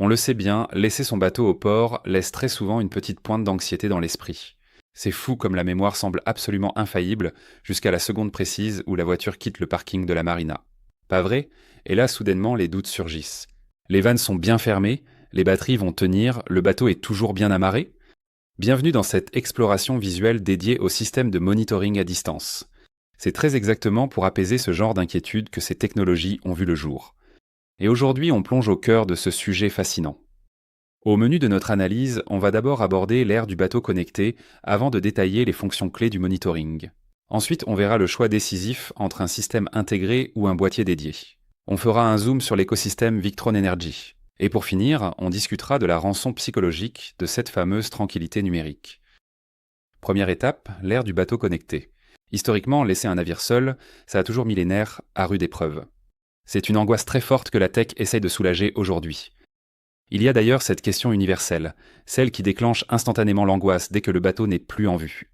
On le sait bien, laisser son bateau au port laisse très souvent une petite pointe d'anxiété dans l'esprit. C'est fou comme la mémoire semble absolument infaillible jusqu'à la seconde précise où la voiture quitte le parking de la marina. Pas vrai? Et là, soudainement, les doutes surgissent. Les vannes sont bien fermées, les batteries vont tenir, le bateau est toujours bien amarré? Bienvenue dans cette exploration visuelle dédiée au système de monitoring à distance. C'est très exactement pour apaiser ce genre d'inquiétude que ces technologies ont vu le jour. Et aujourd'hui, on plonge au cœur de ce sujet fascinant. Au menu de notre analyse, on va d'abord aborder l'ère du bateau connecté avant de détailler les fonctions clés du monitoring. Ensuite, on verra le choix décisif entre un système intégré ou un boîtier dédié. On fera un zoom sur l'écosystème Victron Energy. Et pour finir, on discutera de la rançon psychologique de cette fameuse tranquillité numérique. Première étape, l'ère du bateau connecté. Historiquement, laisser un navire seul, ça a toujours mis les nerfs à rude épreuve. C'est une angoisse très forte que la tech essaye de soulager aujourd'hui. Il y a d'ailleurs cette question universelle, celle qui déclenche instantanément l'angoisse dès que le bateau n'est plus en vue.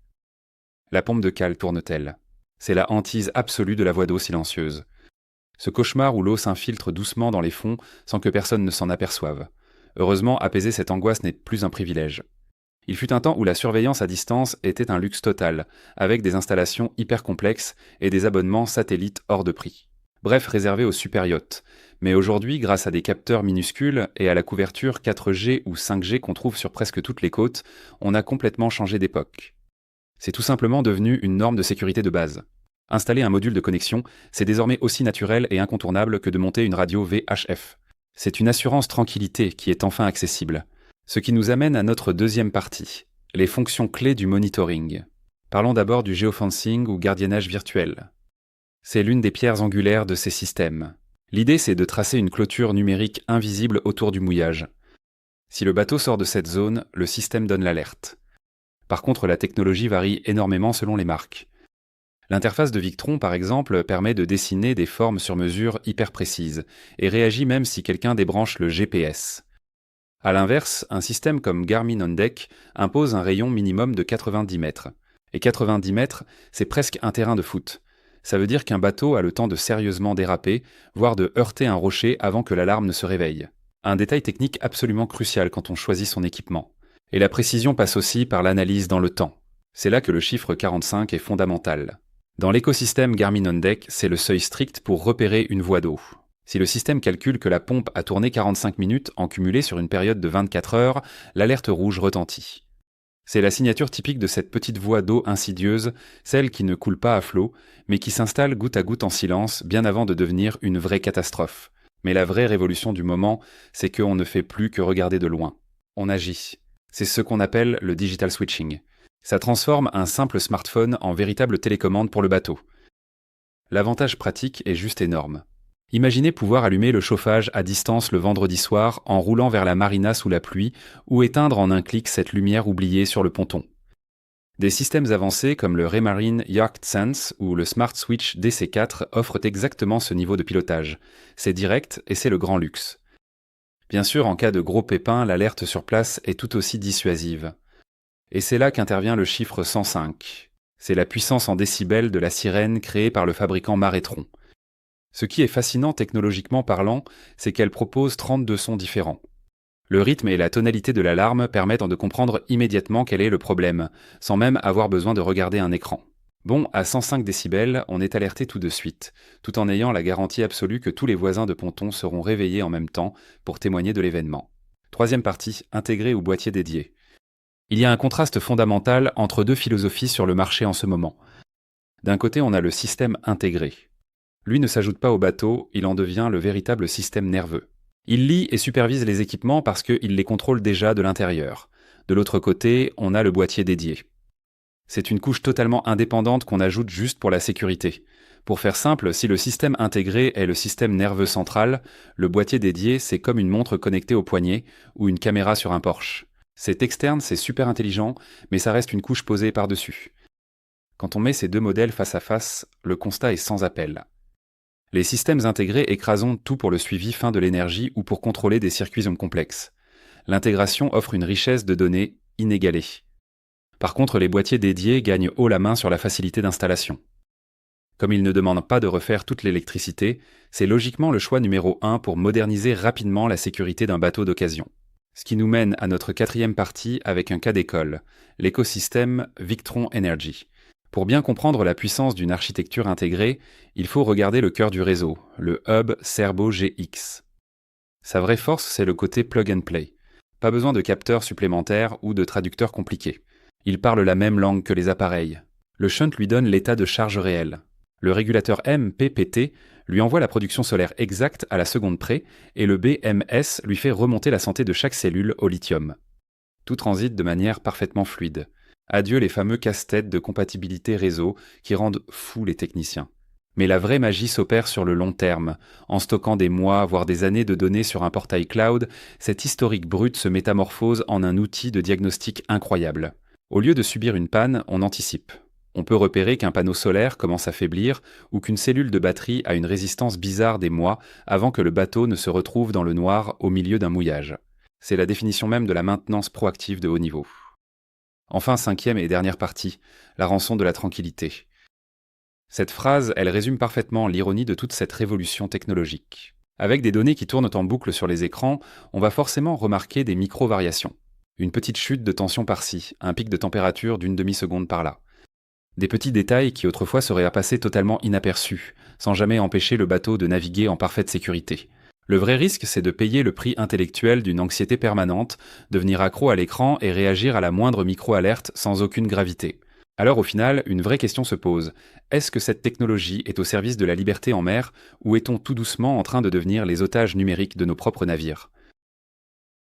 La pompe de cale tourne-t-elle? C'est la hantise absolue de la voie d'eau silencieuse. Ce cauchemar où l'eau s'infiltre doucement dans les fonds sans que personne ne s'en aperçoive. Heureusement, apaiser cette angoisse n'est plus un privilège. Il fut un temps où la surveillance à distance était un luxe total, avec des installations hyper complexes et des abonnements satellites hors de prix. Bref, réservés aux super yachts. Mais aujourd'hui, grâce à des capteurs minuscules et à la couverture 4G ou 5G qu'on trouve sur presque toutes les côtes, on a complètement changé d'époque. C'est tout simplement devenu une norme de sécurité de base. Installer un module de connexion, c'est désormais aussi naturel et incontournable que de monter une radio VHF. C'est une assurance tranquillité qui est enfin accessible. Ce qui nous amène à notre deuxième partie, les fonctions clés du monitoring. Parlons d'abord du géofencing ou gardiennage virtuel. C'est l'une des pierres angulaires de ces systèmes. L'idée, c'est de tracer une clôture numérique invisible autour du mouillage. Si le bateau sort de cette zone, le système donne l'alerte. Par contre, la technologie varie énormément selon les marques. L'interface de Victron, par exemple, permet de dessiner des formes sur mesure hyper précises et réagit même si quelqu'un débranche le GPS. A l'inverse, un système comme Garmin OnDeck impose un rayon minimum de 90 mètres. Et 90 mètres, c'est presque un terrain de foot. Ça veut dire qu'un bateau a le temps de sérieusement déraper, voire de heurter un rocher avant que l'alarme ne se réveille. Un détail technique absolument crucial quand on choisit son équipement. Et la précision passe aussi par l'analyse dans le temps. C'est là que le chiffre 45 est fondamental. Dans l'écosystème Garmin OnDeck, c'est le seuil strict pour repérer une voie d'eau. Si le système calcule que la pompe a tourné 45 minutes en cumulé sur une période de 24 heures, l'alerte rouge retentit. C'est la signature typique de cette petite voie d'eau insidieuse, celle qui ne coule pas à flot, mais qui s'installe goutte à goutte en silence bien avant de devenir une vraie catastrophe. Mais la vraie révolution du moment, c'est qu'on ne fait plus que regarder de loin. On agit. C'est ce qu'on appelle le digital switching. Ça transforme un simple smartphone en véritable télécommande pour le bateau. L'avantage pratique est juste énorme. Imaginez pouvoir allumer le chauffage à distance le vendredi soir en roulant vers la marina sous la pluie ou éteindre en un clic cette lumière oubliée sur le ponton. Des systèmes avancés comme le Raymarine Yacht Sense ou le Smart Switch DC4 offrent exactement ce niveau de pilotage. C'est direct et c'est le grand luxe. Bien sûr, en cas de gros pépins, l'alerte sur place est tout aussi dissuasive. Et c'est là qu'intervient le chiffre 105. C'est la puissance en décibels de la sirène créée par le fabricant Maretron. Ce qui est fascinant technologiquement parlant, c'est qu'elle propose 32 sons différents. Le rythme et la tonalité de l'alarme permettent de comprendre immédiatement quel est le problème, sans même avoir besoin de regarder un écran. Bon, à 105 décibels, on est alerté tout de suite, tout en ayant la garantie absolue que tous les voisins de ponton seront réveillés en même temps pour témoigner de l'événement. Troisième partie, intégré ou boîtier dédié. Il y a un contraste fondamental entre deux philosophies sur le marché en ce moment. D'un côté, on a le système intégré. Lui ne s'ajoute pas au bateau, il en devient le véritable système nerveux. Il lit et supervise les équipements parce qu'il les contrôle déjà de l'intérieur. De l'autre côté, on a le boîtier dédié. C'est une couche totalement indépendante qu'on ajoute juste pour la sécurité. Pour faire simple, si le système intégré est le système nerveux central, le boîtier dédié, c'est comme une montre connectée au poignet ou une caméra sur un Porsche. C'est externe, c'est super intelligent, mais ça reste une couche posée par-dessus. Quand on met ces deux modèles face à face, le constat est sans appel. Les systèmes intégrés écrasent tout pour le suivi fin de l'énergie ou pour contrôler des circuits complexes. L'intégration offre une richesse de données inégalée. Par contre, les boîtiers dédiés gagnent haut la main sur la facilité d'installation. Comme il ne demande pas de refaire toute l'électricité, c'est logiquement le choix numéro 1 pour moderniser rapidement la sécurité d'un bateau d'occasion. Ce qui nous mène à notre quatrième partie avec un cas d'école, l'écosystème Victron Energy. Pour bien comprendre la puissance d'une architecture intégrée, il faut regarder le cœur du réseau, le hub Cerbo GX. Sa vraie force, c'est le côté plug and play. Pas besoin de capteurs supplémentaires ou de traducteurs compliqués. Il parle la même langue que les appareils. Le shunt lui donne l'état de charge réel. Le régulateur MPPT lui envoie la production solaire exacte à la seconde près et le BMS lui fait remonter la santé de chaque cellule au lithium. Tout transite de manière parfaitement fluide. Adieu les fameux casse-têtes de compatibilité réseau qui rendent fous les techniciens. Mais la vraie magie s'opère sur le long terme. En stockant des mois, voire des années de données sur un portail cloud, cet historique brut se métamorphose en un outil de diagnostic incroyable. Au lieu de subir une panne, on anticipe. On peut repérer qu'un panneau solaire commence à faiblir ou qu'une cellule de batterie a une résistance bizarre des mois avant que le bateau ne se retrouve dans le noir au milieu d'un mouillage. C'est la définition même de la maintenance proactive de haut niveau. Enfin, cinquième et dernière partie, la rançon de la tranquillité. Cette phrase, elle résume parfaitement l'ironie de toute cette révolution technologique. Avec des données qui tournent en boucle sur les écrans, on va forcément remarquer des micro-variations. Une petite chute de tension par-ci, un pic de température d'une demi-seconde par-là. Des petits détails qui autrefois seraient à passer totalement inaperçus, sans jamais empêcher le bateau de naviguer en parfaite sécurité. Le vrai risque, c'est de payer le prix intellectuel d'une anxiété permanente, devenir accro à l'écran et réagir à la moindre micro-alerte sans aucune gravité. Alors au final, une vraie question se pose. Est-ce que cette technologie est au service de la liberté en mer, ou est-on tout doucement en train de devenir les otages numériques de nos propres navires ?